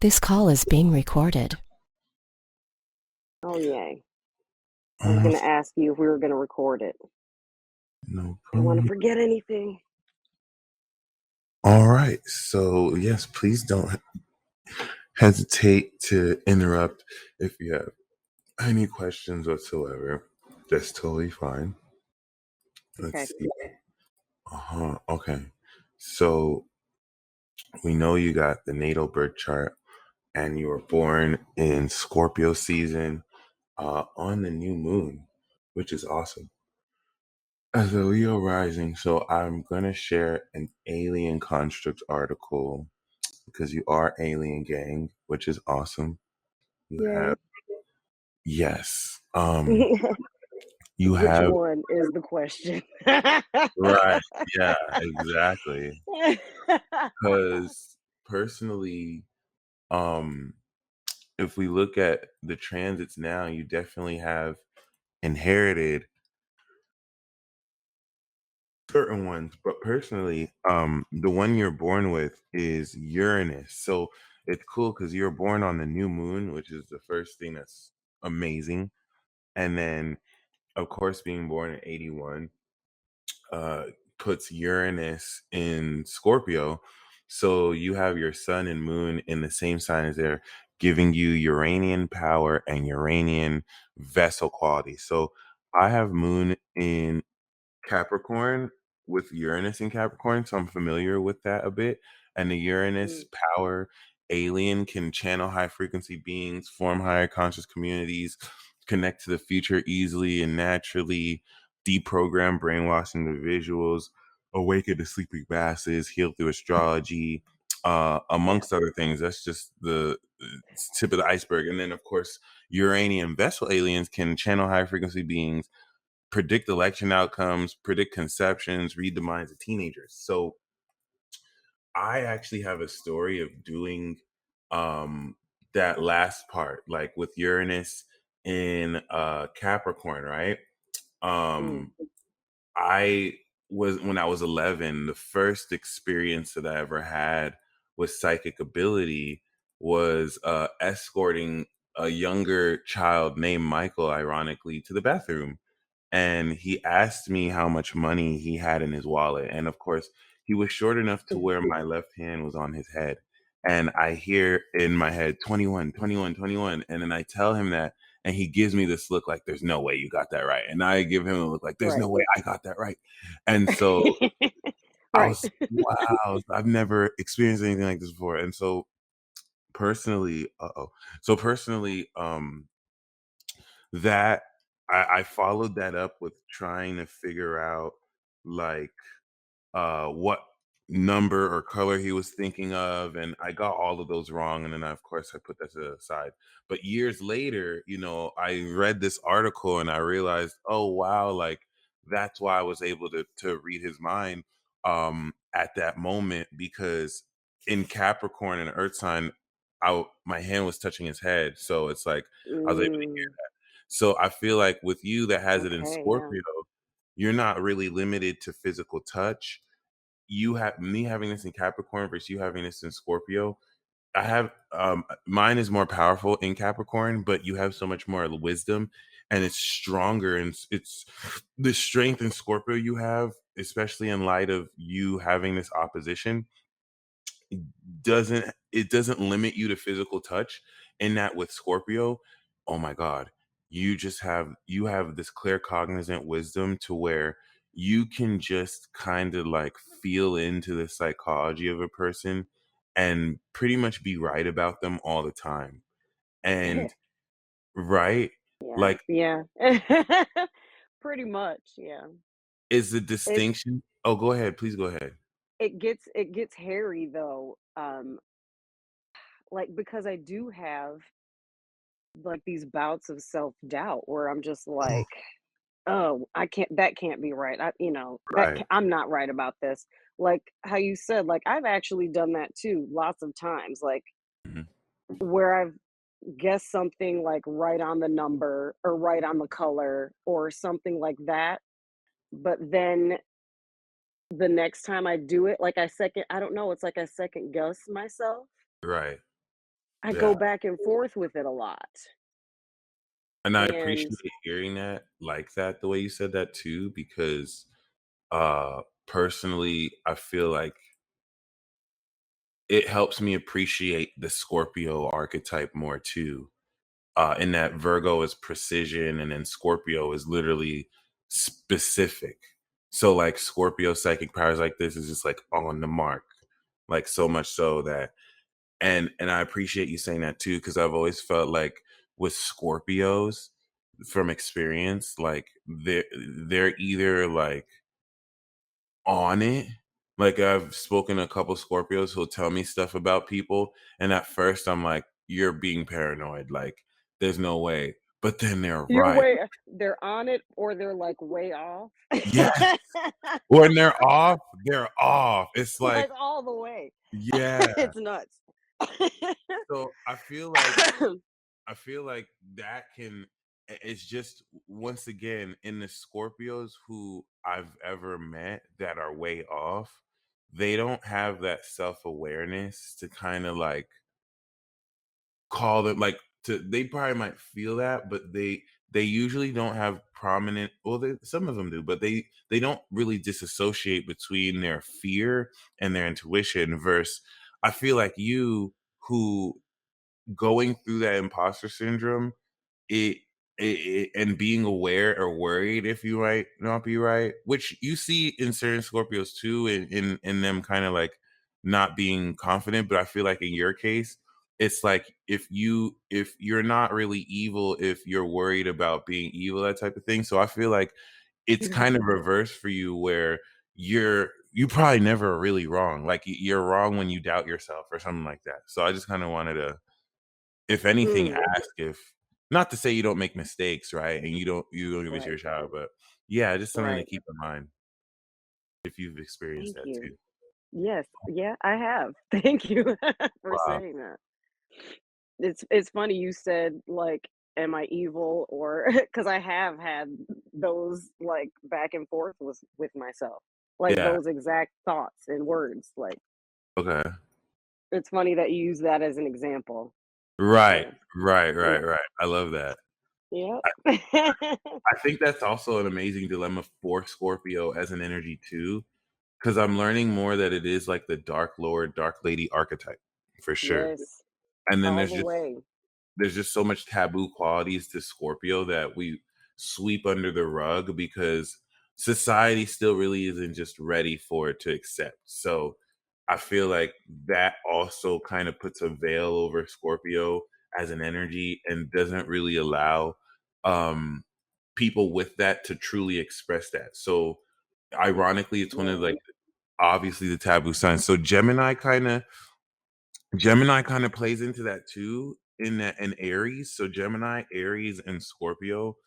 This call is being recorded. Oh, yay. I was going to ask you if we were going to record it. No Don't want to problem. forget anything. All right. So, yes, please don't hesitate to interrupt if you have any questions whatsoever. That's totally fine. Okay. Let's see. Okay. So, we know you got the natal birth chart and you were born in Scorpio season on the new moon, which is awesome. As a Leo rising, so I'm going to share an alien construct article because you are alien gang, which is awesome. You have Yay. yes. You Which have one is the question? right. Yeah, exactly. Because personally, um, if we look at the transits now, you definitely have inherited certain ones, but personally, the one you're born with is Uranus. So it's cool because you're born on the new moon, which is the first thing that's amazing. And then, of course, being born in 81 uh, puts Uranus in Scorpio. So you have your sun and moon in the same sign as they're giving you Uranian power and Uranian vessel quality. So I have moon in Capricorn with Uranus in Capricorn, so I'm familiar with that a bit. And the Uranus Mm, power alien can channel high frequency beings, form higher conscious communities, connect to the future easily and naturally, deprogram brainwashing individuals, awaken the sleeping masses, heal through astrology, yeah. amongst other things. That's just the tip of the iceberg. And then, of course, Uranian vessel aliens can channel high frequency beings, predict election outcomes, predict conceptions, read the minds of teenagers. So I actually have a story of doing um that last part, like with Uranus in Capricorn, right? Mm, Um I was when I was 11, the first experience that I ever had with psychic ability was escorting a younger child named Michael, ironically, to the bathroom, and he asked me how much money he had in his wallet. And of course, he was short enough to where my left hand was on his head. And I hear in my head, 21, 21, 21. And then I tell him that, and he gives me this look like, there's no way you got that right. And I give him a look like, there's right. no way I got that right. And so I Right. was, wow, I've never experienced anything like this before. And so personally, that I followed that up with trying to figure out like what number or color he was thinking of, and I got all of those wrong, and then of course I put that to the side. But years later, I read this article and I realized, oh wow, like that's why I was able to read his mind at that moment, because in Capricorn and Earth sign, my hand was touching his head, so it's like I was able to hear Mm, that. So I feel like with you that has it in okay, yeah. Scorpio, you're not really limited to physical touch. You have me having this in Capricorn versus you having this in Scorpio. I have mine is more powerful in Capricorn, but you have so much more wisdom and it's stronger, and it's the strength in Scorpio you have, especially in light of you having this opposition, doesn't limit you to physical touch. In that with Scorpio, oh my god, you have this clear cognizant wisdom to where you can just kind of like feel into the psychology of a person and pretty much be right about them all the time. And right, Yeah. like, Yeah. Pretty much, yeah. is the It distinction, oh go ahead, please go ahead. it gets hairy though. Like because I do have like these bouts of self-doubt where I'm just Oh, like, "Oh, I can't that can't be right. right. I'm not right about this." Like how you said, like I've actually done that too lots of times, like Mhm. where I've guessed something like right on the number or right on the color or something like that. But then the next time I do it, like I don't know, it's like I second guess myself. Right. I Yeah. go back and forth with it a lot. And I And appreciate hearing that like that, the way you said that too, because personally, I feel like it helps me appreciate the Scorpio archetype more too. In that Virgo is precision and then Scorpio is literally specific. So like Scorpio psychic powers like this is just like on the mark. Like so much so that and I appreciate you saying that too, because I've always felt like with Scorpios from experience, like they're either like on it. Like I've spoken to a couple Scorpios who'll tell me stuff about people, and at first I'm like, "You're being paranoid. Like, there's no way." But then they're you're right. way they're on it or they're like way off. Yes. When they're off, they're off. It's like, Like all the way. yeah. It's nuts. So I feel like that can it's just once again in the Scorpios who I've ever met that are way off, they don't have that self-awareness to kind of like call them like to they probably might feel that, but they usually don't have prominent well some of them do, but they don't really disassociate between their fear and their intuition versus I feel like you who going through that imposter syndrome, it, and being aware or worried if you might not be right, which you see in certain Scorpios too, in them kind of like not being confident. But I feel like in your case, it's like if you're not really evil, if you're worried about being evil, that type of thing. So I feel like it's kind of reversed for you where you probably never really wrong. Like you're wrong when you doubt yourself or something like that. So I just kind of wanted to if anything, Mm, ask if not to say you don't make mistakes, right? And you don't give it to right, your child, but yeah, just something to right. keep in mind if you've experienced Thank that you. too. Yes, yeah, I have. Thank you for Wow. saying that. It's funny you said like, am I evil or because I have had those like back and forth with myself, like Yeah. those exact thoughts and words. Like Okay. it's funny that you use that as an example. Right. So Right. Right. yeah, Right. I love that. yep. I think that's also an amazing dilemma for Scorpio as an energy too, because I'm learning more that it is like the Dark Lord, Dark Lady archetype for sure. Yes, And then all the way. there's just so much taboo qualities to Scorpio that we sweep under the rug because society still really isn't just ready for it to accept. So I feel like that also kind of puts a veil over Scorpio as an energy and doesn't really allow um people with that to truly express that. So ironically it's one of Yeah. like obviously the taboo signs. So Gemini kind of plays into that too in that in Aries. So Gemini, Aries, and Scorpio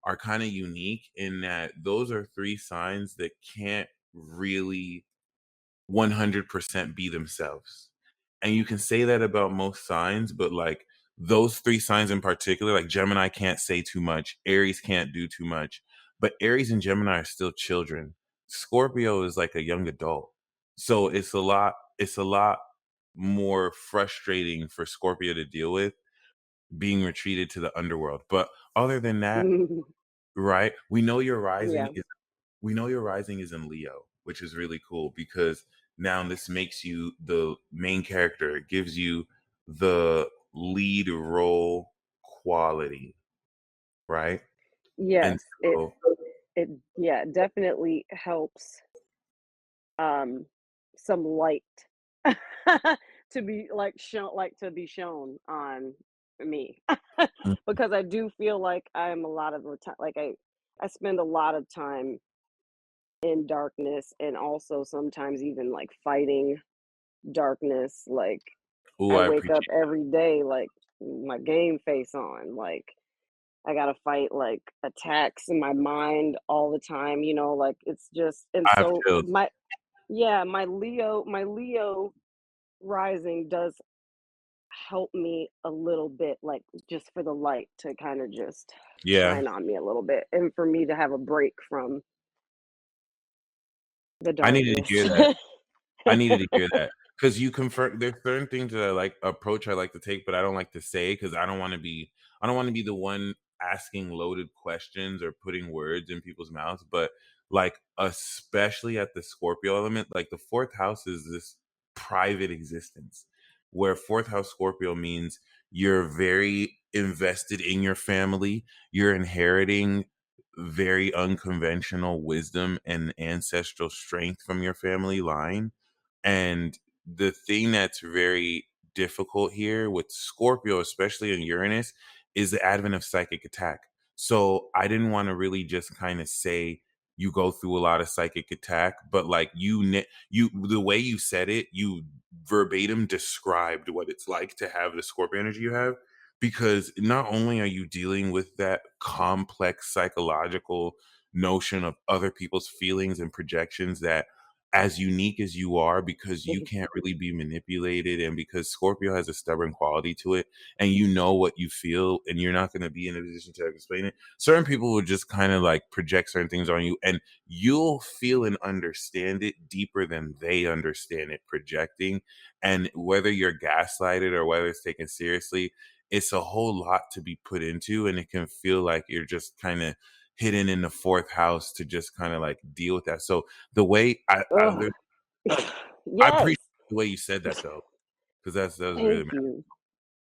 are kind of unique in that those are three signs that can't really 100% be themselves. And you can say that about most signs, but like those three signs in particular, like Gemini can't say too much, Aries can't do too much, but Aries and Gemini are still children. Scorpio is like a young adult. So it's a lot more frustrating for Scorpio to deal with being retreated to the underworld. But other than that, right? Yeah. We know your rising is in Leo, which is really cool because now this makes you the main character. It gives you the lead role quality, right? And Yes. It so, it yeah, definitely helps um some light to be like shown to be shown on me mm, because I do feel like I'm a lot of the time like I spend a lot of time in darkness and also sometimes even like fighting darkness like oh, I I wake up appreciate every day like my game face on like I gotta fight like attacks in my mind all the time, you know, like it's just and I have so chills. my Leo rising does help me a little bit, like just for the light to kind of just Yeah. shine on me a little bit and for me to have a break from the I needed to darkness. hear that. I needed to hear that. because you confirm there's certain things that I like approach I like to take, but I don't like to say because I don't want to be the one asking loaded questions or putting words in people's mouths. But like especially at the Scorpio element, like the fourth house is this private existence where fourth house Scorpio means you're very invested in your family, you're inheriting very unconventional wisdom and ancestral strength from your family line. And the thing that's very difficult here with Scorpio, especially in Uranus, is the advent of psychic attack. So I didn't want to really just kind of say you go through a lot of psychic attack, but like you the way you said it, you verbatim described what it's like to have the Scorpio energy you have, because not only are you dealing with that complex psychological notion of other people's feelings and projections that as unique as you are, because you can't really be manipulated and because Scorpio has a stubborn quality to it and you know what you feel and you're not going to be in a position to explain it, certain people will just kind of like project certain things on you and you'll feel and understand it deeper than they understand it projecting. And whether you're gaslighted or whether it's taken seriously, it's a whole lot to be put into and it can feel like you're just kind of hidden in the fourth house to just kind of like deal with that. So the way Ugh. I Yes. appreciate the way you said that though, because that was really Thank you.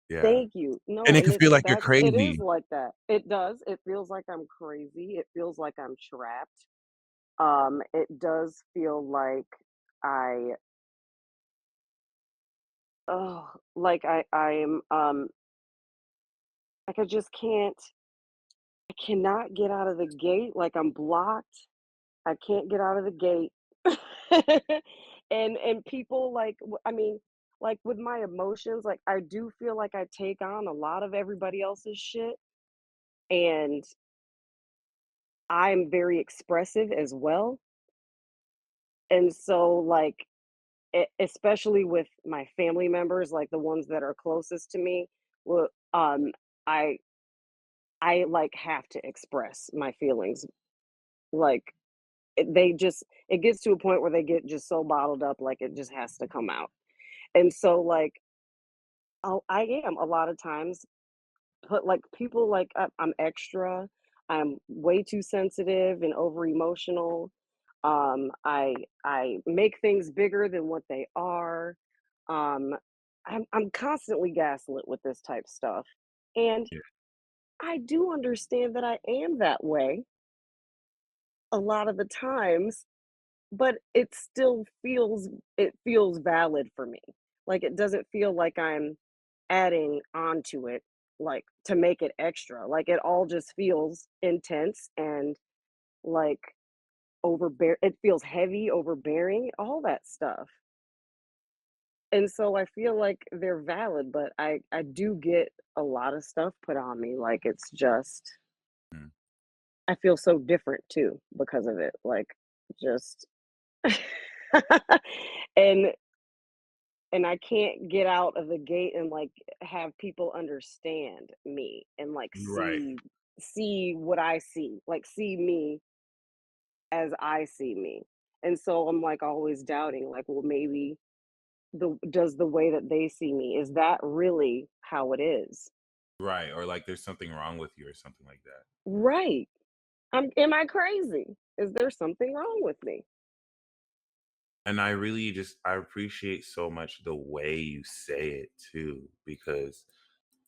yeah, Thank you. and No, it and can feel it's like you're it is crazy. like that. It does. It feels like I'm crazy. It feels like I'm trapped. It does feel like I oh, like I'm like I just can't I cannot get out of the gate. Like I'm blocked. I can't get out of the gate. And people like I mean, like with my emotions, like I do feel like I take on a lot of everybody else's shit and I'm very expressive as well. And so like especially with my family members, like the ones that are closest to me, well, I I like have to express my feelings. Like they just it gets to a point where they get just so bottled up, like it just has to come out. And so like I am a lot of times put like people like I'm extra. I'm way too sensitive and over emotional. I make things bigger than what they are. Um, I'm constantly gaslit with this type stuff, and Yeah. I do understand that I am that way a lot of the times, but it feels valid for me. Like it doesn't feel like I'm adding onto it, like to make it extra. Like it all just feels intense and like it feels heavy, overbearing, all that stuff. And so I feel like they're valid, but I do get a lot of stuff put on me. Like it's just Mm. I feel so different too because of it. Like just and and I can't get out of the gate and like have people understand me and like Right. see what I see, like see me as I see me. And so I'm like always doubting, like, well, maybe the way that they see me, is that really how it is? Right, or like there's something wrong with you or something like that. Right. Am I crazy? Is there something wrong with me? And I really just I appreciate so much the way you say it too, because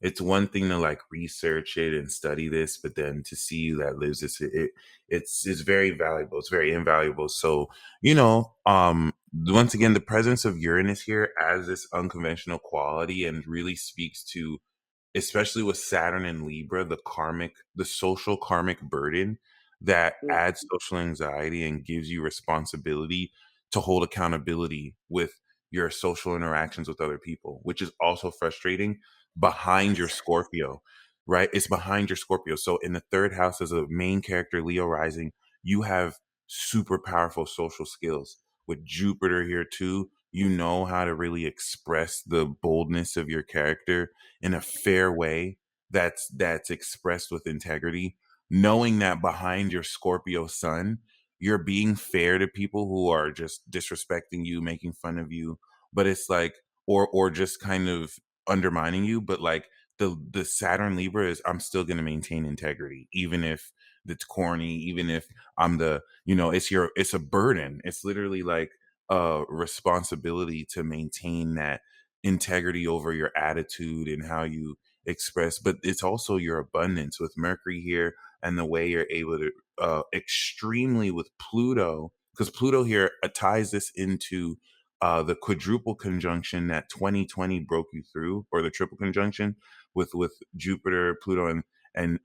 it's one thing to like research it and study this, but then to see you that lives this, it's very valuable. It's very invaluable. So once again, the presence of Uranus here as this unconventional quality and really speaks to, especially with Saturn and Libra, the social karmic burden that Mm, adds social anxiety and gives you responsibility to hold accountability with your social interactions with other people, which is also frustrating behind your Scorpio, right? It's behind your Scorpio. So in the third house as a main character, Leo rising, you have super powerful social skills. With Jupiter here too, you know how to really express the boldness of your character in a fair way that's expressed with integrity, knowing that behind your Scorpio sun you're being fair to people who are just disrespecting you, making fun of you, but it's like, or just kind of undermining you, but like the Saturn Libra is, I'm still going to maintain integrity even if it's corny, even if I'm the, it's a burden. It's literally like a responsibility to maintain that integrity over your attitude and how you express, but it's also your abundance with Mercury here, and the way you're able to extremely with Pluto, because Pluto here ties this into the quadruple conjunction that 2020 broke you through, or the triple conjunction with Jupiter, Pluto, and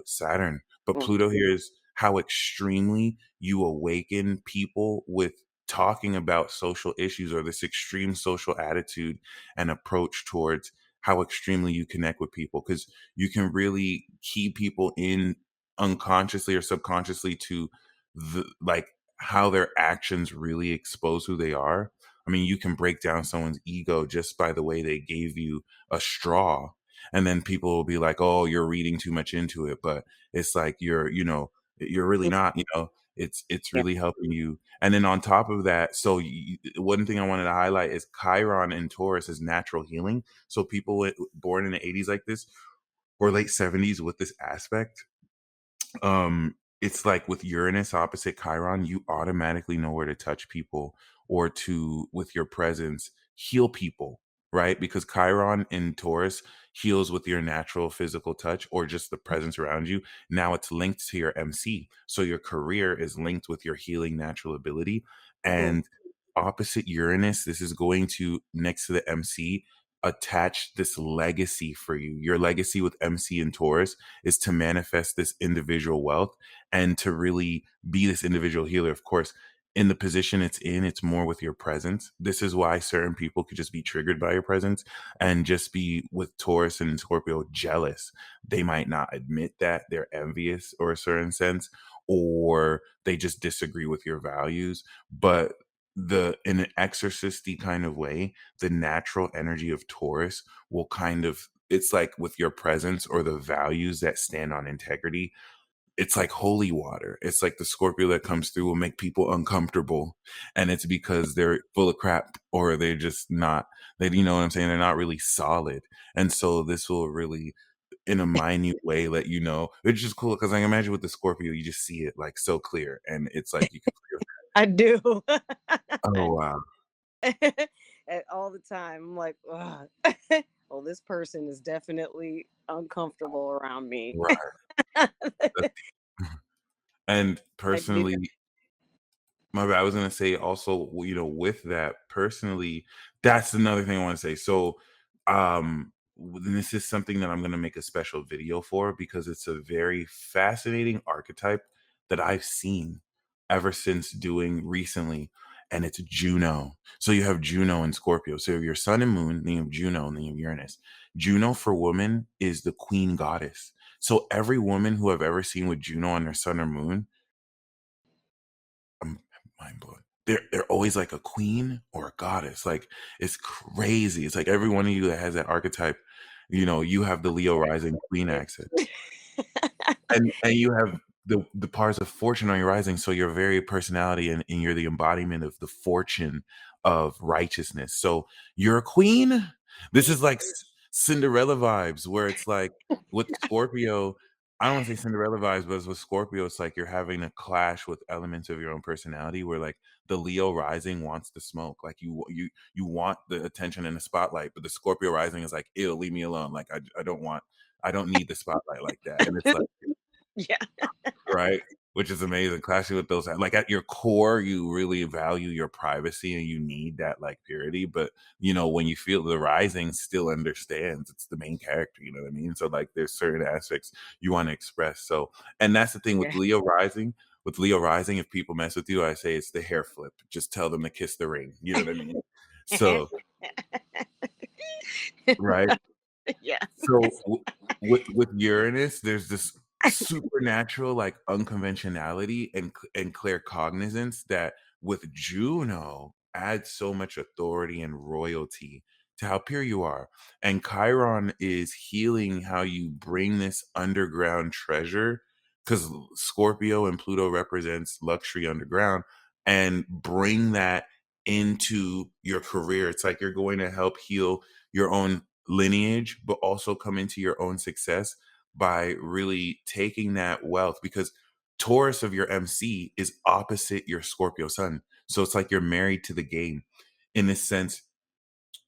Saturn. But Mm. Pluto here is how extremely you awaken people with talking about social issues, or this extreme social attitude and approach towards how extremely you connect with people, because you can really key people in unconsciously or subconsciously to the like how their actions really expose who they are. I mean, you can break down someone's ego just by the way they gave you a straw. And then people will be like, "Oh, you're reading too much into it." But it's like you're really Mm. not, it's Yeah. really helping you. And then on top of that, so one thing I wanted to highlight is Chiron in Taurus is natural healing. So people born in the 80s like this, or late 70s with this aspect, it's like with Uranus opposite Chiron, you automatically know where to touch people, or to, with your presence, heal people, right? Because Chiron in Taurus heals with your natural physical touch or just the presence around you. Now it's linked to your MC, so your career is linked with your healing natural ability. Mm. And opposite Uranus, this is going to, next to the MC, attach this legacy for you. Your legacy with MC and Taurus is to manifest this individual wealth and to really be this individual healer. Of course, in the position it's in, it's more with your presence. This is why certain people could just be triggered by your presence and just be, with Taurus and Scorpio, jealous. They might not admit that they're envious or a certain sense, or they just disagree with your values. But in an exorcisty kind of way, the natural energy of Taurus will kind of, it's like with your presence or the values that stand on integrity, it's like holy water. It's like the Scorpio that comes through will make people uncomfortable. And it's because they're full of crap, or they're just not, you know what I'm saying? They're not really solid. And so this will really, in a minute way, let you know. It's just cool because I imagine with the Scorpio, you just see it like so clear, and it's like you can feel. I do. Oh wow. All the time. I'm like, ugh. Well, this person is definitely uncomfortable around me. Right. And I do. personally, my bad. I was gonna say also, with that personally, that's another thing I want to say. So, this is something that I'm gonna make a special video for, because it's a very fascinating archetype that I've seen ever since doing recently, and it's Juno. So you have Juno and Scorpio. So your Sun and Moon, then you have Juno, and then you have Uranus. Juno for women is the queen goddess. So every woman who I've ever seen with Juno on their Sun or Moon, I'm mind blown. They're always like a queen or a goddess. Like, it's crazy. It's like every one of you that has that archetype, you have the Leo rising queen accent. And you have the parts of fortune on your rising, so your very personality, and you're the embodiment of the fortune of righteousness. So you're a queen. This is like Cinderella vibes, where it's like with Scorpio, I don't want to say Cinderella vibes, but with Scorpio, it's like you're having a clash with elements of your own personality, where like the Leo rising wants the smoke, like you want the attention and the spotlight, but the Scorpio rising is like, ew, leave me alone. Like I don't need the spotlight like that. And it's like, Yeah. right? Which is amazing. Clashing with those, like at your core, you really value your privacy and you need that like purity. But when you feel the rising still understands, it's the main character, you know what I mean? So like there's certain aspects you want to express. So, and that's the thing with Yeah. Leo rising. With Leo rising, if people mess with you, I say it's the hair flip. Just tell them to kiss the ring. You know what I mean? So, right. Yeah. So with Uranus, there's this supernatural like unconventionality and clear cognizance that with Juno adds so much authority and royalty to how pure you are. And Chiron is healing how you bring this underground treasure, because Scorpio and Pluto represents luxury underground, and bring that into your career. It's like you're going to help heal your own lineage, but also come into your own success by really taking that wealth, because Taurus of your MC is opposite your Scorpio sun. So it's like you're married to the game. In this sense,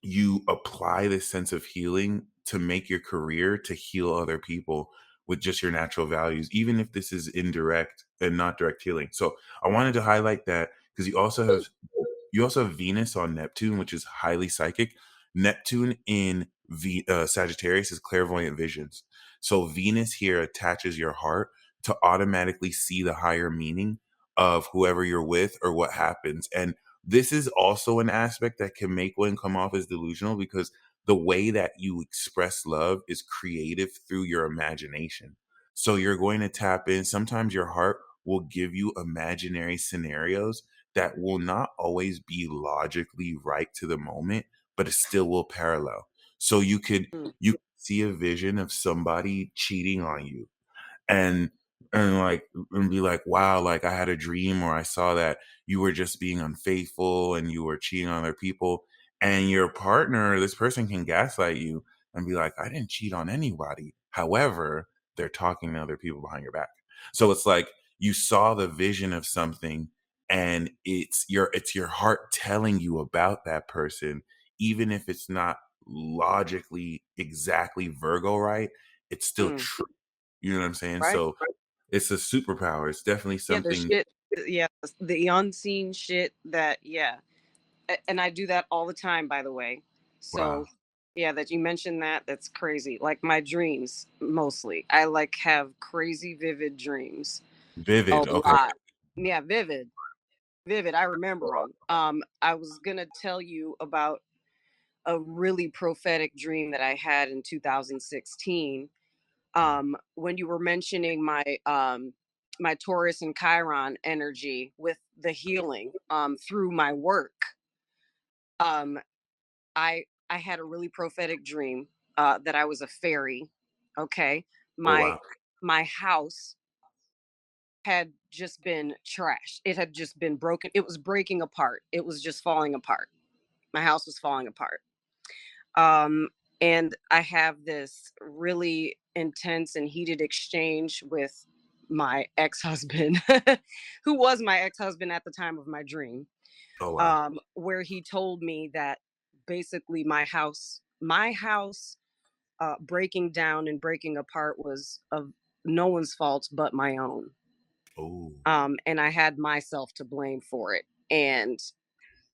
you apply this sense of healing to make your career to heal other people with just your natural values, even if this is indirect and not direct healing. So I wanted to highlight that because you also have Venus on Neptune, which is highly psychic. Neptune in Sagittarius is clairvoyant visions. So Venus here attaches your heart to automatically see the higher meaning of whoever you're with or what happens. And this is also an aspect that can make one come off as delusional, because the way that you express love is creative through your imagination. So you're going to tap in. Sometimes your heart will give you imaginary scenarios that will not always be logically right to the moment, but it still will parallel. So Mm, you see a vision of somebody cheating on you, and like and be like, wow, like I had a dream, or I saw that you were just being unfaithful and you were cheating on other people. And your partner, this person, can gaslight you and be like, I didn't cheat on anybody. However, they're talking to other people behind your back. So it's like you saw the vision of something, and it's your heart telling you about that person, even if it's not logically exactly Virgo right, it's still mm, true. You know what I'm saying? right? So it's a superpower. It's definitely Yeah, the something. shit. Yeah, the unseen shit that. Yeah, and I do that all the time, by the way. Wow. So, yeah, that you mentioned that, that's crazy. Like my dreams, mostly. I like have crazy vivid dreams a Vivid. Okay. lot. Yeah, vivid, vivid. I remember them. I was gonna tell you about a really prophetic dream that I had in 2016. When you were mentioning my Taurus and Chiron energy with the healing through my work. Um, I had a really prophetic dream that I was a fairy. Okay, Oh my wow. my house had just been trashed. It had just been broken. It was breaking apart. It was just falling apart. My house was falling apart. Um, and I have this really intense and heated exchange with my ex-husband, who was my ex-husband at the time of my dream, Oh wow. where he told me that basically my house breaking down and breaking apart was of no one's fault but my own. Oh. And I had myself to blame for it. And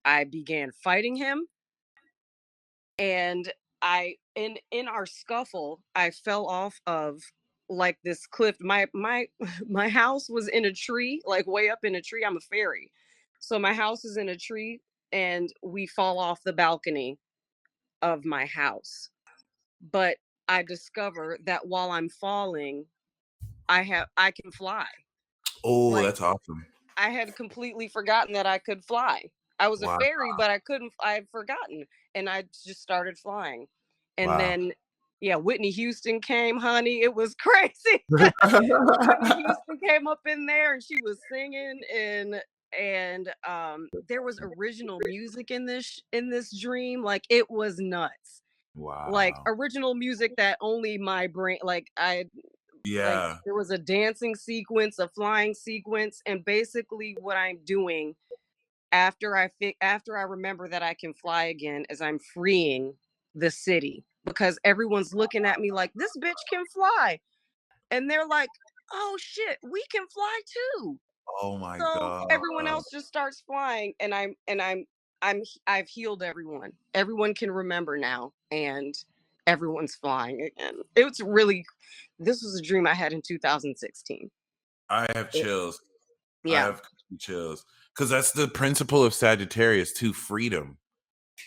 I began fighting him. And in our scuffle, I fell off of like this cliff. My my house was in a tree, like way up in a tree. I'm a fairy. So my house is in a tree and we fall off the balcony of my house. But I discover that while I'm falling, I can fly. Oh, Like that's awesome. I had completely forgotten that I could fly. I was a Wow. fairy, but I couldn't. I had forgotten, and I just started flying. And Wow. then, yeah, Whitney Houston came, honey. It was crazy. Whitney Houston came up in there, and she was singing, and there was original music in this dream. Like it was nuts. Like Wow. original music that only my brain. Like Yeah. there was a dancing sequence, a flying sequence, and basically what I'm doing after I remember that I can fly again is I'm freeing the city because everyone's looking at me like this bitch can fly, and they're like, "Oh shit, we can fly too." Oh my So God. everyone else just starts flying, and I've healed everyone. Everyone can remember now, and everyone's flying again. This was a dream I had in 2016. I have It- chills. I yeah, have chills. Because that's the principle of Sagittarius too, freedom.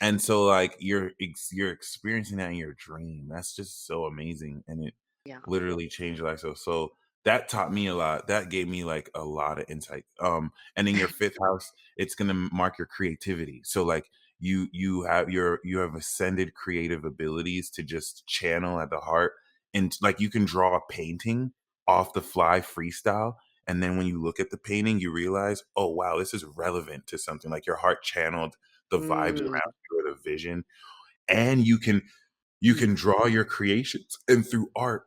And so like you're experiencing that in your dream. That's just so amazing, and it yeah, literally changed your life. So that taught me a lot. That gave me like a lot of insight. And in your fifth house, it's gonna mark your creativity. So like you have ascended creative abilities to just channel at the heart, and like you can draw a painting off the fly freestyle, And then when you look at the painting, you realize, oh wow, this is relevant to something. Like your heart channeled the vibes Mm. around you or the vision. And you can draw your creations, and through art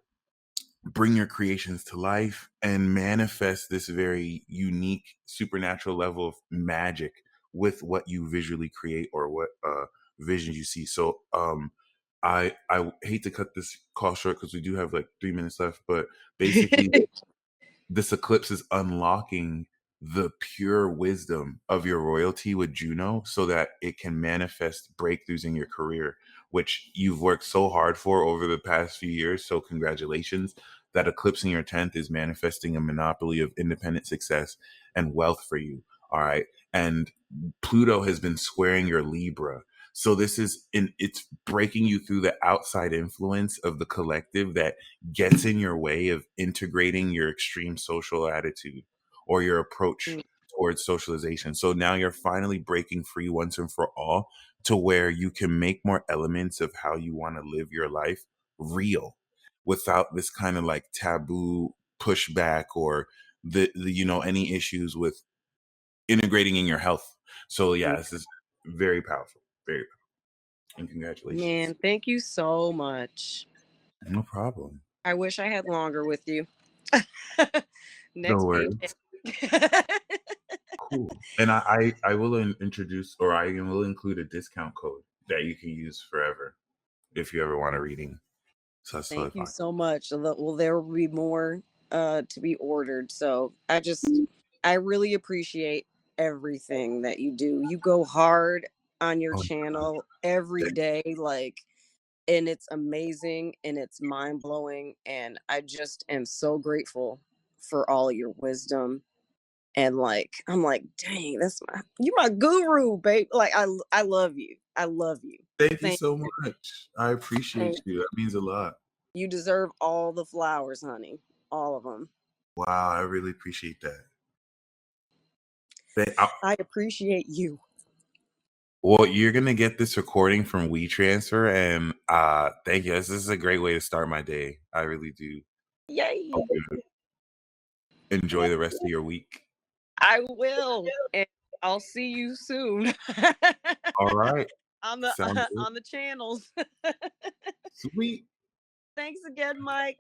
bring your creations to life and manifest this very unique supernatural level of magic with what you visually create or what visions you see. So I hate to cut this call short because we do have like 3 minutes left, but basically this eclipse is unlocking the pure wisdom of your royalty with Juno so that it can manifest breakthroughs in your career, which you've worked so hard for over the past few years. So, congratulations. That eclipse in your 10th is manifesting a monopoly of independent success and wealth for you. All right. And Pluto has been squaring your Libra. So it's breaking you through the outside influence of the collective that gets in your way of integrating your extreme social attitude or your approach towards socialization. So now you're finally breaking free once and for all to where you can make more elements of how you want to live your life real without this kind of like taboo pushback or the any issues with integrating in your health. So yeah, this is very powerful. Very powerful. And congratulations. Man, thank you so much. No problem. I wish I had longer with you. No Next paycheck. worries. Cool. And I will introduce, or I will include a discount code that you can use forever if you ever want a reading. So that's totally Thank you fine. so much. Well, there will be more to be ordered. So I really appreciate everything that you do. You go hard on your Oh, channel every thank day, like, and it's amazing and it's mind blowing. And I just am so grateful for all your wisdom. And like, I'm like, dang, you my guru, babe. Like, I love you. I love you. thank you Thank so much. I appreciate you. you. That means a lot. You deserve all the flowers, honey. All of them. Wow, I really appreciate that. Thank, I, I appreciate you. well, you're gonna get this recording from WeTransfer, and thank you. This is a great way to start my day. I really do. Hope Yay. you enjoy the rest of your week. I will. And I'll see you soon. All right. on the Sounds good. on the channels. Sweet. Thanks again, Mike.